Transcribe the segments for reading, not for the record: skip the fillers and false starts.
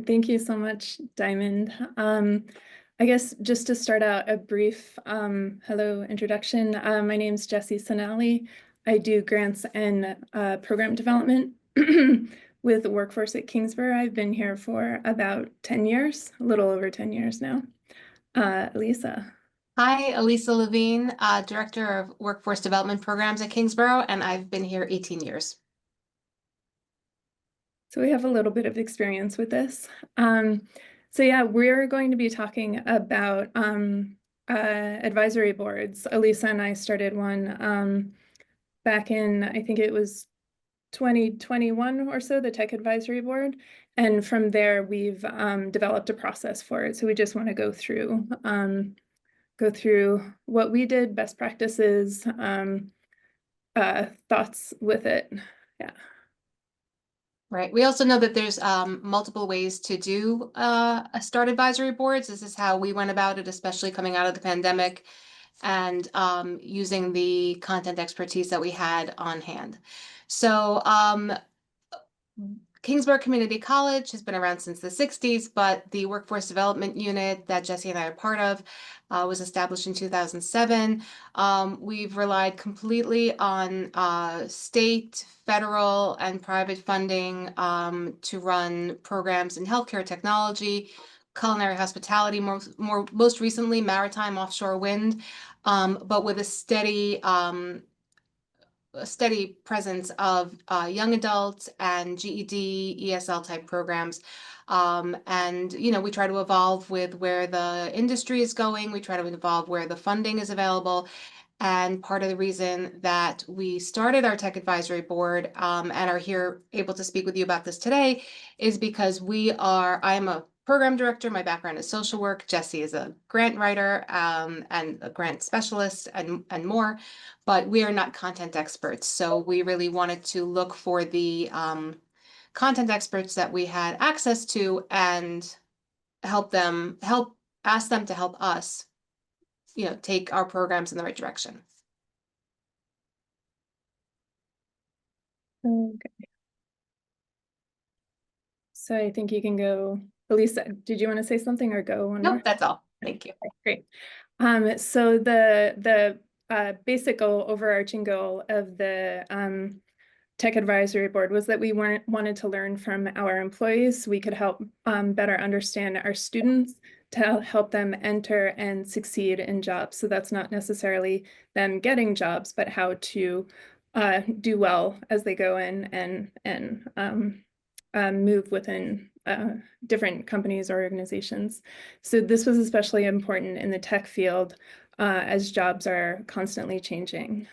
Thank you so much, Diamond. I guess just to start out, a brief hello introduction. My name is Jessie Cinelli. I do grants and program development with the workforce at Kingsborough. I've been here for about 10 years, a little over 10 years now. Alissa. Hi, Alissa Levine, Director of Workforce Development Programs at Kingsborough, and I've been here 18 years. So we have a little bit of experience with this. So yeah, we're going to be talking about advisory boards. Alissa and I started one back in, I think it was 2021 or so, the Tech Advisory Board. And from there, we've developed a process for it. So we just want to go through what we did, best practices, thoughts with it. Yeah. Right. We also know that there's multiple ways to do a start advisory boards. This is how we went about it, especially coming out of the pandemic and using the content expertise that we had on hand. So Kingsborough Community College has been around since the 60s, but the Workforce Development Unit that Jessie and I are part of was established in 2007. We've relied completely on state, federal, and private funding to run programs in healthcare technology, culinary hospitality, most recently maritime offshore wind, but with a steady presence of young adults and GED, ESL type programs. And, we try to evolve with where the industry is going. We try to evolve where the funding is available. And part of the reason that we started our Tech Advisory Board and are here able to speak with you about this today is because I am a program director. My background is social work. Jessie is a grant writer and a grant specialist and more, but we are not content experts. So we really wanted to look for the content experts that we had access to and ask them to help us, take our programs in the right direction. Okay. So I think you can go. Alissa, did you want to say something or go one more? Nope, that's all. Thank you. Okay, great. So the basic goal, overarching goal of the Tech Advisory Board was that we wanted to learn from our employees so we could help better understand our students to help them enter and succeed in jobs. So that's not necessarily them getting jobs, but how to do well as they go in and move within different companies or organizations. So this was especially important in the tech field as jobs are constantly changing.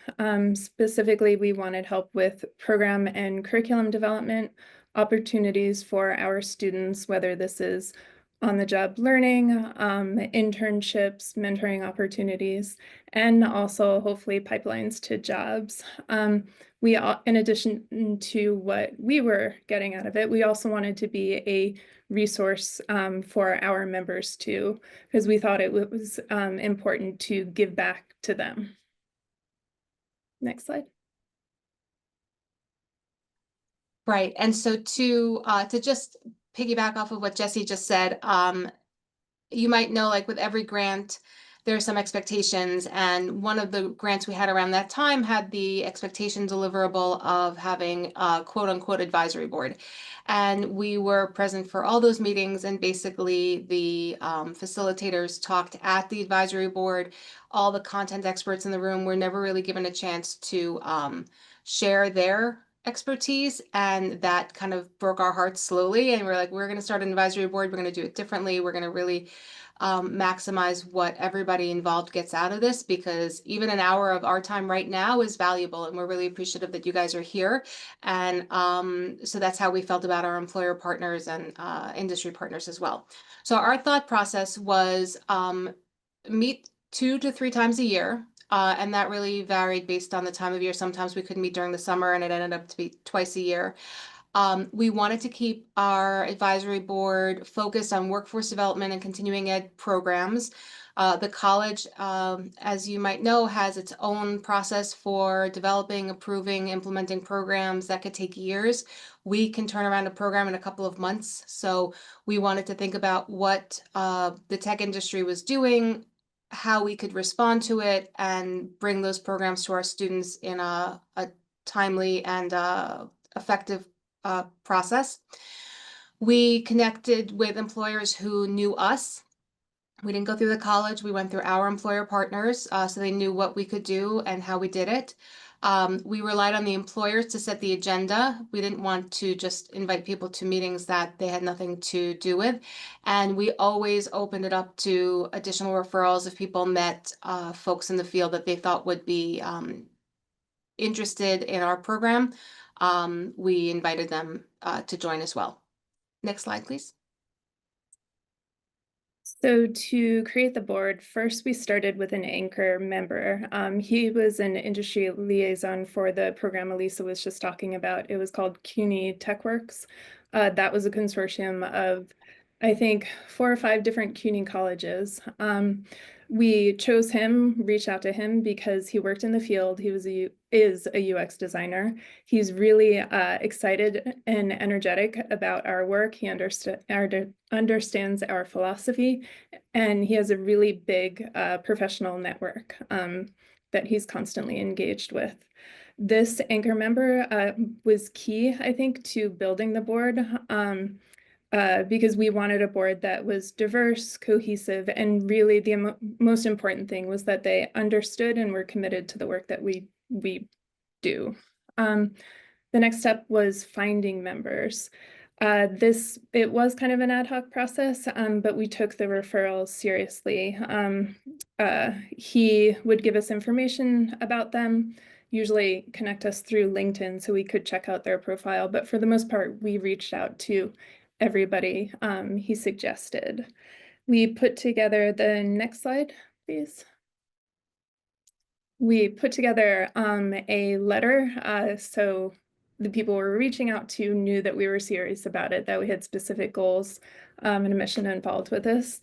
Specifically, we wanted help with program and curriculum development, opportunities for our students, whether this is on-the-job learning, internships, mentoring opportunities, and also hopefully pipelines to jobs. In addition to what we were getting out of it, we also wanted to be a resource for our members too, because we thought it was important to give back to them. Next slide. Right. And so to just piggyback off of what Jessie just said, you might know, like with every grant, there are some expectations, and one of the grants we had around that time had the expectation deliverable of having a quote unquote advisory board. And we were present for all those meetings, and basically the facilitators talked at the advisory board. All the content experts in the room were never really given a chance to share their expertise, and that kind of broke our hearts slowly. And we're like, we're going to start an advisory board. We're going to do it differently. We're going to really maximize what everybody involved gets out of this, because even an hour of our time right now is valuable, and we're really appreciative that you guys are here. And so that's how we felt about our employer partners and industry partners as well. So our thought process was meet 2 to 3 times a year. And that really varied based on the time of year. Sometimes we could meet during the summer, and it ended up to be twice a year. We wanted to keep our advisory board focused on workforce development and continuing ed programs. The college, as you might know, has its own process for developing, approving, implementing programs that could take years. We can turn around a program in a couple of months. So we wanted to think about what the tech industry was doing, how we could respond to it, and bring those programs to our students in a timely and effective process. We connected with employers who knew us. We didn't go through the college. We went through our employer partners, so they knew what we could do and how we did it. We relied on the employers to set the agenda. We didn't want to just invite people to meetings that they had nothing to do with. And we always opened it up to additional referrals if people met folks in the field that they thought would be interested in our program. We invited them to join as well. Next slide, please. So to create the board, first we started with an anchor member. He was an industry liaison for the program Alissa was just talking about. It was called CUNY TechWorks. That was a consortium of, I think, 4 or 5 different CUNY colleges. We chose him, reached out to him because he worked in the field. He is a UX designer. He's really excited and energetic about our work. He understands our philosophy, and he has a really big professional network that he's constantly engaged with. This anchor member was key, I think, to building the board. Because we wanted a board that was diverse, cohesive, and really the most important thing was that they understood and were committed to the work that we do. The next step was finding members. It was kind of an ad hoc process, but we took the referrals seriously. He would give us information about them, usually connect us through LinkedIn so we could check out their profile, but for the most part, we reached out to everybody he suggested. We put together the next slide, please. We put together a letter so the people we were reaching out to knew that we were serious about it, that we had specific goals and a mission involved with this.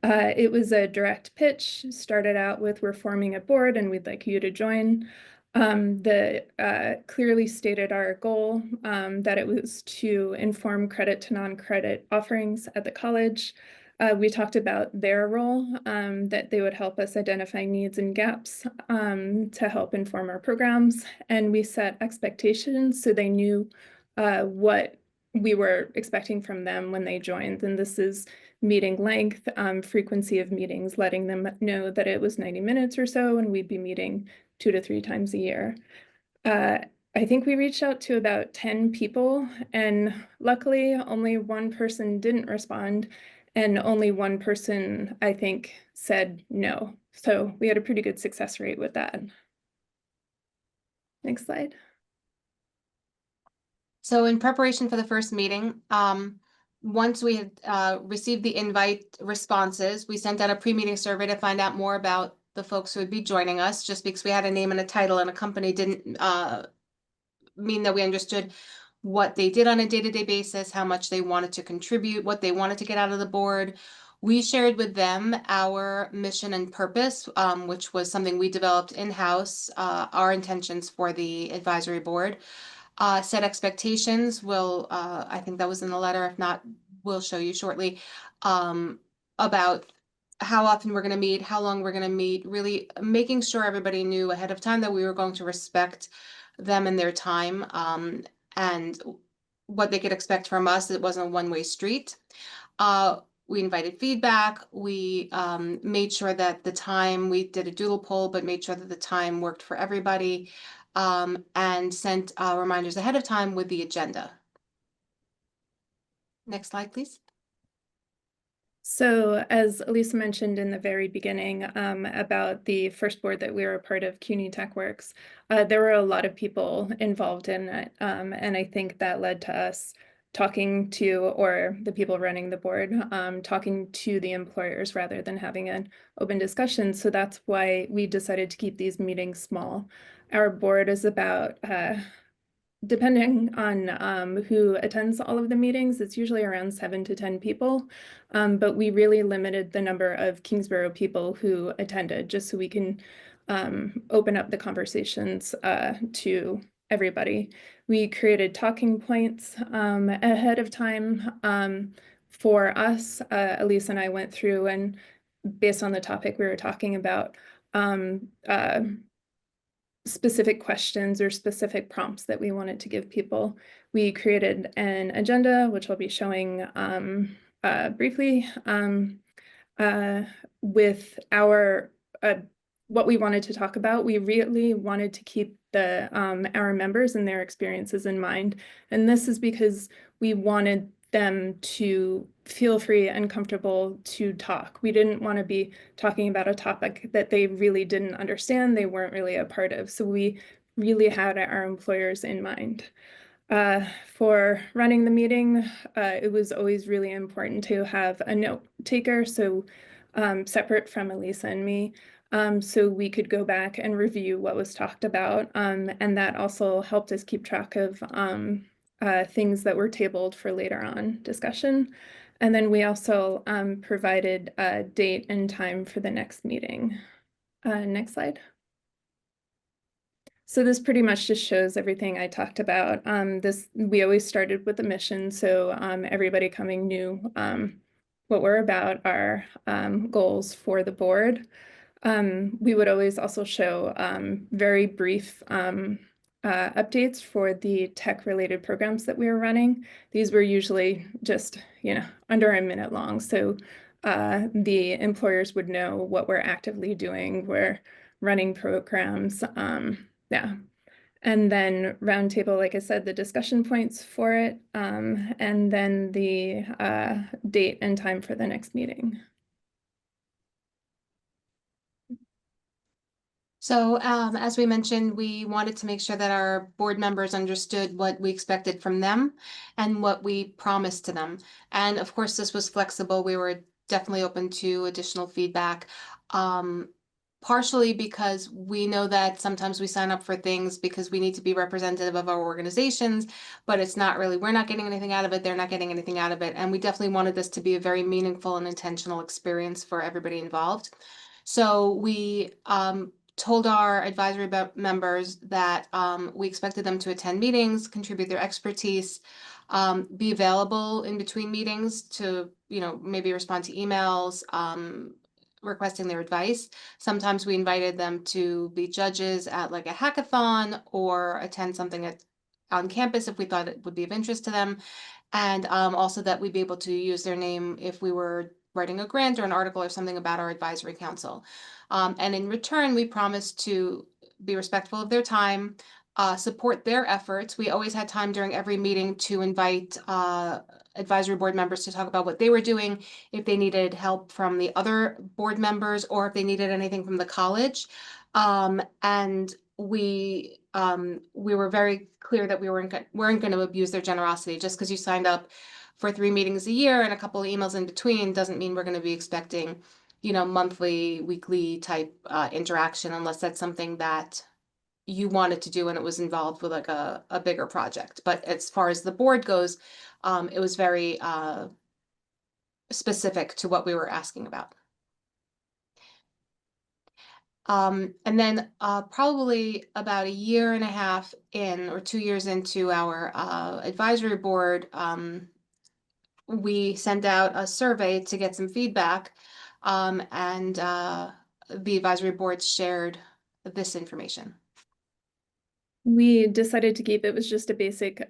It was a direct pitch, started out with, we're forming a board and we'd like you to join. Clearly stated our goal, that it was to inform credit to non-credit offerings at the college. We talked about their role, that they would help us identify needs and gaps to help inform our programs. And we set expectations so they knew what we were expecting from them when they joined. And this is meeting length, frequency of meetings, letting them know that it was 90 minutes or so, and we'd be meeting 2 to 3 times a year. I think we reached out to about 10 people, and luckily only 1 person didn't respond, and only 1 person, I think, said no. So we had a pretty good success rate with that. Next slide. So in preparation for the first meeting, once we had received the invite responses, we sent out a pre-meeting survey to find out more about the folks who would be joining us. Just because we had a name and a title and a company didn't mean that we understood what they did on a day-to-day basis, how much they wanted to contribute, what they wanted to get out of the board. We shared with them our mission and purpose, which was something we developed in-house, our intentions for the advisory board. Set expectations. I think that was in the letter. If not, we'll show you shortly, about how often we're going to meet, how long we're going to meet, really making sure everybody knew ahead of time that we were going to respect them and their time, and what they could expect from us. It wasn't a one-way street. We invited feedback. We made sure that the time, we did a doodle poll, but made sure that the time worked for everybody, and sent reminders ahead of time with the agenda. Next slide, please. So as Alissa mentioned in the very beginning about the first board that we were a part of, CUNY TechWorks, there were a lot of people involved in it. And I think that led to us talking to, or the people running the board, talking to the employers rather than having an open discussion. So that's why we decided to keep these meetings small. Our board is about depending on who attends all of the meetings, it's usually around 7 to 10 people. But we really limited the number of Kingsborough people who attended just so we can open up the conversations to everybody. We created talking points ahead of time for us. Alissa and I went through and based on the topic we were talking about, specific questions or specific prompts that we wanted to give people. We created an agenda, which I'll be showing briefly, with our what we wanted to talk about. We really wanted to keep the our members and their experiences in mind. And this is because we wanted them to feel free and comfortable to talk. We didn't want to be talking about a topic that they really didn't understand, they weren't really a part of. So we really had our employers in mind. For running the meeting, it was always really important to have a note taker, so separate from Alissa and me, so we could go back and review what was talked about. And that also helped us keep track of things that were tabled for later on discussion. And then we also provided a date and time for the next meeting. Next slide. So this pretty much just shows everything I talked about. We always started with the mission, so everybody coming knew what we're about, our goals for the board. We would always also show very brief updates for the tech-related programs that we were running. These were usually just, under a minute long, so the employers would know what we're actively doing. We're running programs. Yeah. And then roundtable, like I said, the discussion points for it, and then the date and time for the next meeting. So as we mentioned, we wanted to make sure that our board members understood what we expected from them and what we promised to them. And of course, this was flexible. We were definitely open to additional feedback. Partially because we know that sometimes we sign up for things because we need to be representative of our organizations, but it's not really, we're not getting anything out of it, they're not getting anything out of it. And we definitely wanted this to be a very meaningful and intentional experience for everybody involved. So we told our advisory members that we expected them to attend meetings, contribute their expertise, be available in between meetings to, maybe respond to emails, requesting their advice. Sometimes we invited them to be judges at like a hackathon or attend something on campus if we thought it would be of interest to them. And also that we'd be able to use their name if we were writing a grant or an article or something about our advisory council. And in return, we promised to be respectful of their time, support their efforts. We always had time during every meeting to invite advisory board members to talk about what they were doing, if they needed help from the other board members, or if they needed anything from the college. And we were very clear that we weren't going to abuse their generosity. Just because you signed up for 3 meetings a year and a couple of emails in between doesn't mean we're going to be expecting, monthly, weekly type interaction, unless that's something that you wanted to do and it was involved with like a bigger project. But as far as the board goes, it was very specific to what we were asking about. And then probably about 1.5 years in, or 2 years into our advisory board, we sent out a survey to get some feedback, and the advisory board shared this information. We decided to keep, it was just a basic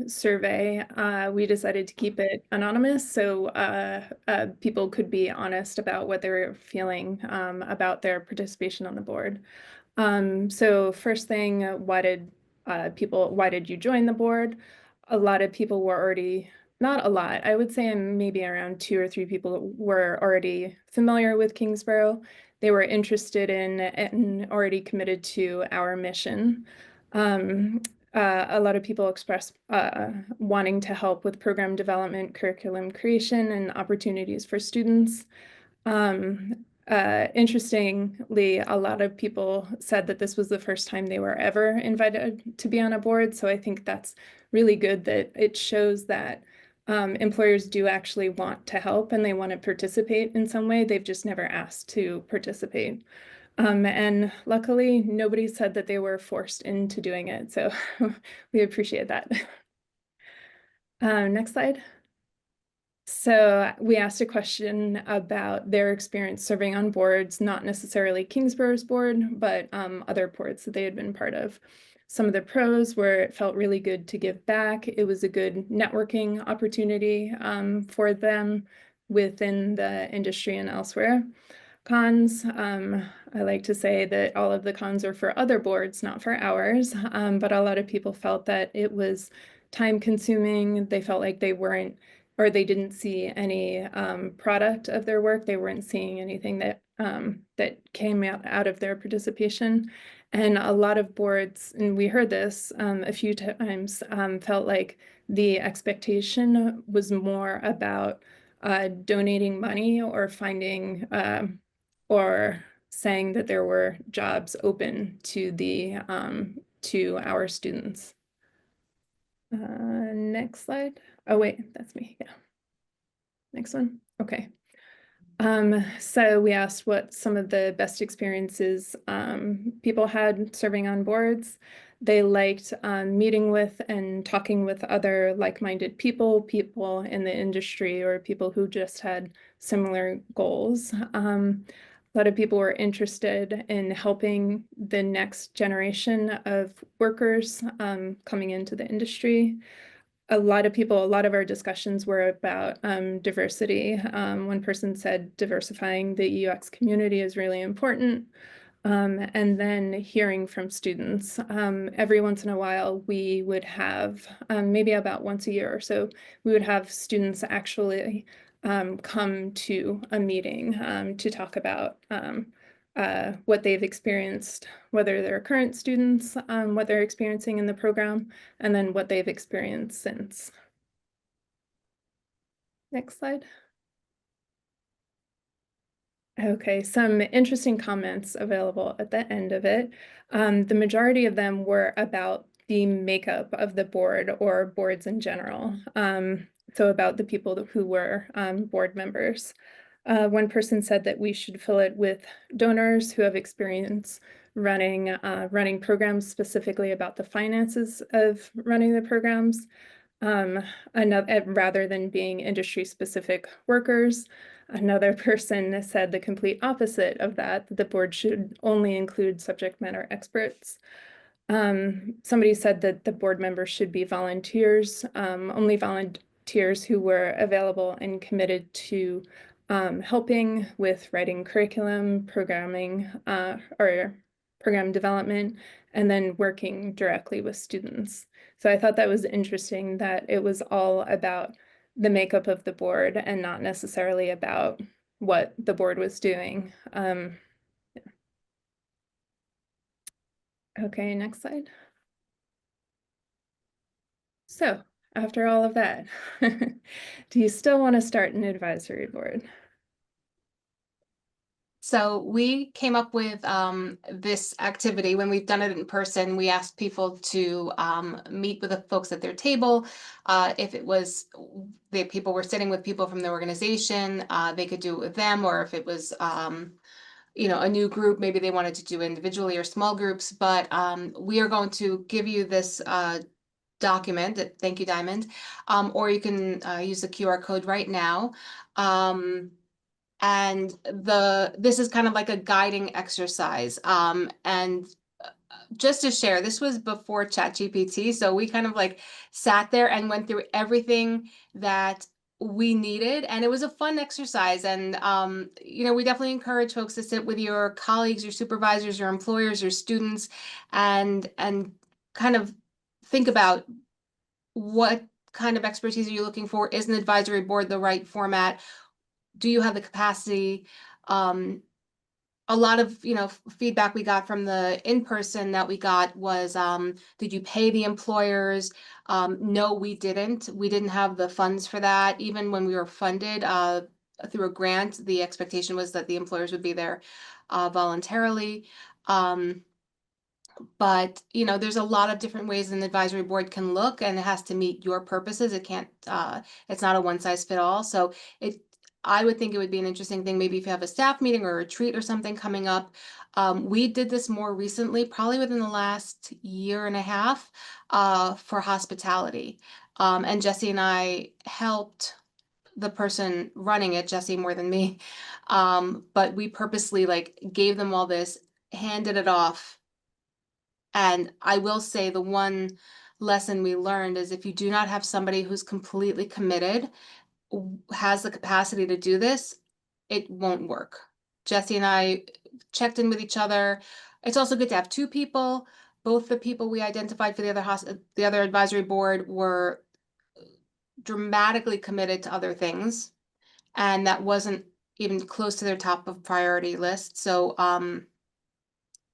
survey. We decided to keep it anonymous so people could be honest about what they were feeling about their participation on the board. So first thing, why did you join the board? A lot of people were already, not a lot, I would say maybe around 2 or 3 people were already familiar with Kingsborough. They were interested in and already committed to our mission. A lot of people expressed wanting to help with program development, curriculum creation, and opportunities for students. Interestingly, a lot of people said that this was the first time they were ever invited to be on a board. So I think that's really good that it shows that employers do actually want to help and they want to participate in some way. They've just never asked to participate. And luckily, nobody said that they were forced into doing it, so we appreciate that. Next slide. So we asked a question about their experience serving on boards, not necessarily Kingsborough's board, but other boards that they had been part of. Some of the pros were it felt really good to give back. It was a good networking opportunity for them within the industry and elsewhere. Cons, I like to say that all of the cons are for other boards, not for ours, but a lot of people felt that it was time consuming. They felt like they weren't, or they didn't see any product of their work. They weren't seeing anything that that came out of their participation. And a lot of boards, and we heard this a few times, felt like the expectation was more about donating money or finding or saying that there were jobs open to the to our students. Next slide. Oh wait, that's me. Yeah. Next one. Okay. So we asked what some of the best experiences people had serving on boards. They liked meeting with and talking with other like-minded people, people in the industry, or people who just had similar goals. A lot of people were interested in helping the next generation of workers coming into the industry. A lot of our discussions were about diversity. One person said diversifying the UX community is really important. And then hearing from students. Every once in a while, we would have, maybe about once a year or so, we would have students actually come to a meeting to talk about what they've experienced, whether they're current students, what they're experiencing in the program, and then what they've experienced since. Next slide. Okay, some interesting comments available at the end of it. The majority of them were about the makeup of the board or boards in general. So about the people who were board members. One person said that we should fill it with donors who have experience running programs specifically about the finances of running the programs, rather than being industry-specific workers. Another person said the complete opposite of that the board should only include subject matter experts. Somebody said that the board members should be volunteers, only volunteers who were available and committed to helping with writing curriculum, programming, or program development, and then working directly with students. So I thought that was interesting that it was all about the makeup of the board and not necessarily about what the board was doing. Okay, next slide. So after all of that, do you still want to start an advisory board? So we came up with this activity. When we've done it in person, we asked people to meet with the folks at their table. If it was the people were sitting with people from the organization, they could do it with them, or if it was a new group, maybe they wanted to do individually or small groups. But we are going to give you this document. Thank you, Diamond. Or you can use the QR code right now. And this is kind of like a guiding exercise. And just to share, this was before ChatGPT, so we kind of like sat there and went through everything that we needed, and it was a fun exercise. And we definitely encourage folks to sit with your colleagues, your supervisors, your employers, your students, and kind of think about what kind of expertise are you looking for? Is an advisory board the right format? Do you have the capacity? A lot of feedback we got from the in-person that we got was, did you pay the employers? No, we didn't. We didn't have the funds for that. Even when we were funded through a grant, the expectation was that the employers would be there voluntarily. But there's a lot of different ways an advisory board can look, and it has to meet your purposes. It can't, it's not a one size fit all. So I would think it would be an interesting thing, maybe if you have a staff meeting or a retreat or something coming up. We did this more recently, probably within the last year and a half, for hospitality. And Jesse and I helped the person running it, Jesse more than me. But we purposely like gave them all this, handed it off. And I will say the one lesson we learned is if you do not have somebody who's completely committed, has the capacity to do this, it won't work. Jesse and I checked in with each other. It's also good to have two people. Both the people we identified for the other advisory board were dramatically committed to other things, and that wasn't even close to their top of priority list. So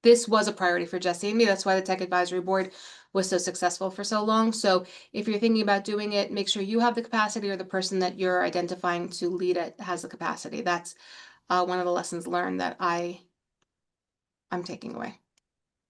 this was a priority for Jesse and me. That's why the tech advisory board was so successful for so long. So if you're thinking about doing it, make sure you have the capacity or the person that you're identifying to lead it has the capacity. That's one of the lessons learned that I'm taking away.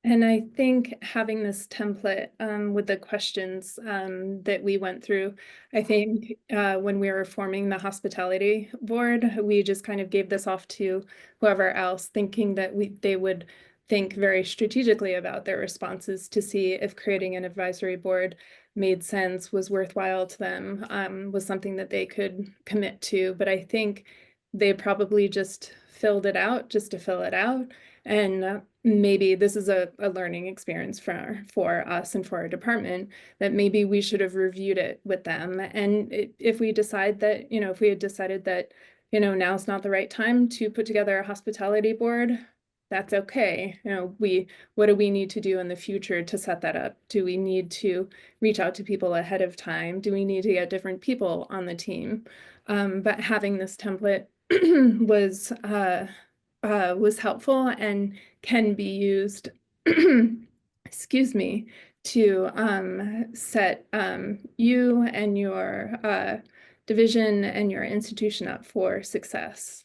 And I think having this template with the questions that we went through, I think when we were forming the hospitality board, we just kind of gave this off to whoever else, thinking that they would think very strategically about their responses to see if creating an advisory board made sense, was worthwhile to them, was something that they could commit to. But I think they probably just filled it out just to fill it out. And maybe this is a learning experience for us and for our department, that maybe we should have reviewed it with them. And if we decide that, if we had decided that, now's not the right time to put together a hospitality board, that's okay. What do we need to do in the future to set that up? Do we need to reach out to people ahead of time? Do we need to get different people on the team? But having this template was helpful and can be used, excuse me, to set you and your division and your institution up for success.